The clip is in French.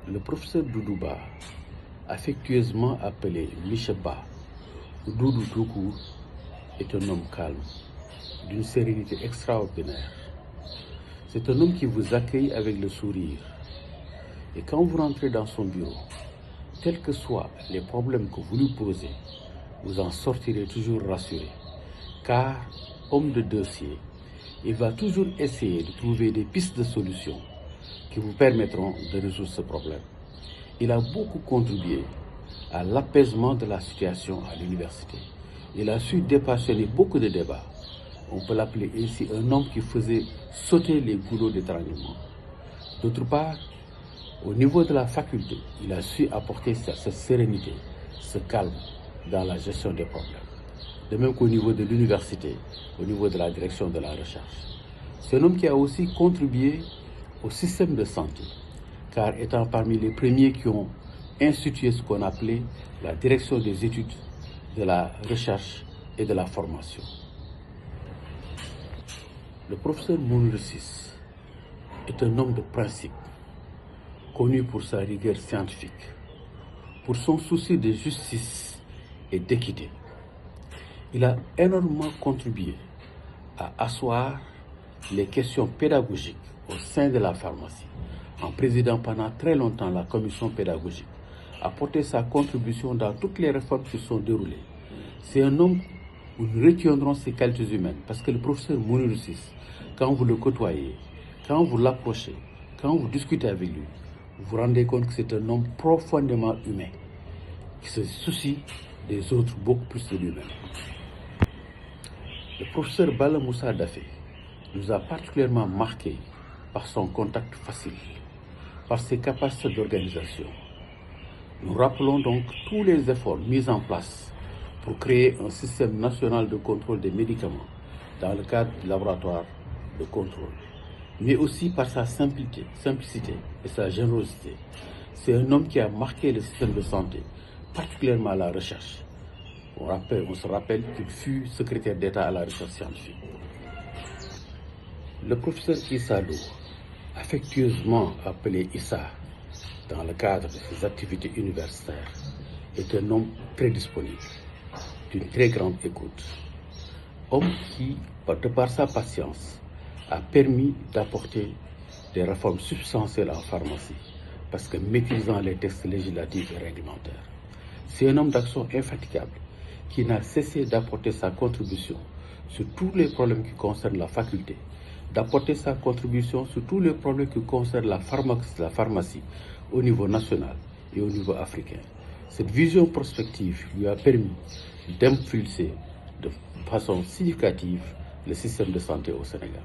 Le professeur Doudouba, affectueusement appelé Micheba ou Doudou tout court, est un homme calme, d'une sérénité extraordinaire. C'est un homme qui vous accueille avec le sourire. Et quand vous rentrez dans son bureau, quels que soient les problèmes que vous lui posez, vous en sortirez toujours rassuré. Car, homme de dossier, il va toujours essayer de trouver des pistes de solutions qui vous permettront de résoudre ce problème. Il a beaucoup contribué à l'apaisement de la situation à l'université. Il a su dépassionner beaucoup de débats. On peut l'appeler ainsi un homme qui faisait sauter les goulots d'étranglement. D'autre part, au niveau de la faculté, il a su apporter cette sérénité, ce calme dans la gestion des problèmes. De même qu'au niveau de l'université, au niveau de la direction de la recherche. C'est un homme qui a aussi contribué au système de santé, car étant parmi les premiers qui ont institué ce qu'on appelait la direction des études, de la recherche et de la formation. Le professeur Mounir Ciss est un homme de principe, connu pour sa rigueur scientifique, pour son souci de justice et d'équité. Il a énormément contribué à asseoir les questions pédagogiques au sein de la pharmacie, en présidant pendant très longtemps la commission pédagogique, apporter sa contribution dans toutes les réformes qui sont déroulées. C'est un homme où nous retiendrons ses qualités humaines, parce que le professeur Mounir Ciss, quand vous le côtoyez, quand vous l'approchez, quand vous discutez avec lui, vous vous rendez compte que c'est un homme profondément humain, qui se soucie des autres beaucoup plus de lui-même. Le professeur Bala Moussa Dafé nous a particulièrement marqué par son contact facile, par ses capacités d'organisation. Nous rappelons donc tous les efforts mis en place pour créer un système national de contrôle des médicaments dans le cadre du laboratoire de contrôle, mais aussi par sa simplicité et sa générosité. C'est un homme qui a marqué le système de santé, particulièrement la recherche. On se rappelle qu'il fut secrétaire d'État à la recherche scientifique. Le professeur Issa Lo, affectueusement appelé Issa dans le cadre de ses activités universitaires, est un homme très disponible, d'une très grande écoute. Homme qui, de par sa patience, a permis d'apporter des réformes substantielles en pharmacie, parce que maîtrisant les textes législatifs et réglementaires. C'est un homme d'action infatigable qui n'a cessé d'apporter sa contribution sur tous les problèmes qui concernent la faculté, d'apporter sa contribution sur tous les problèmes qui concernent la pharmacie au niveau national et au niveau africain. Cette vision prospective lui a permis d'impulser de façon significative le système de santé au Sénégal.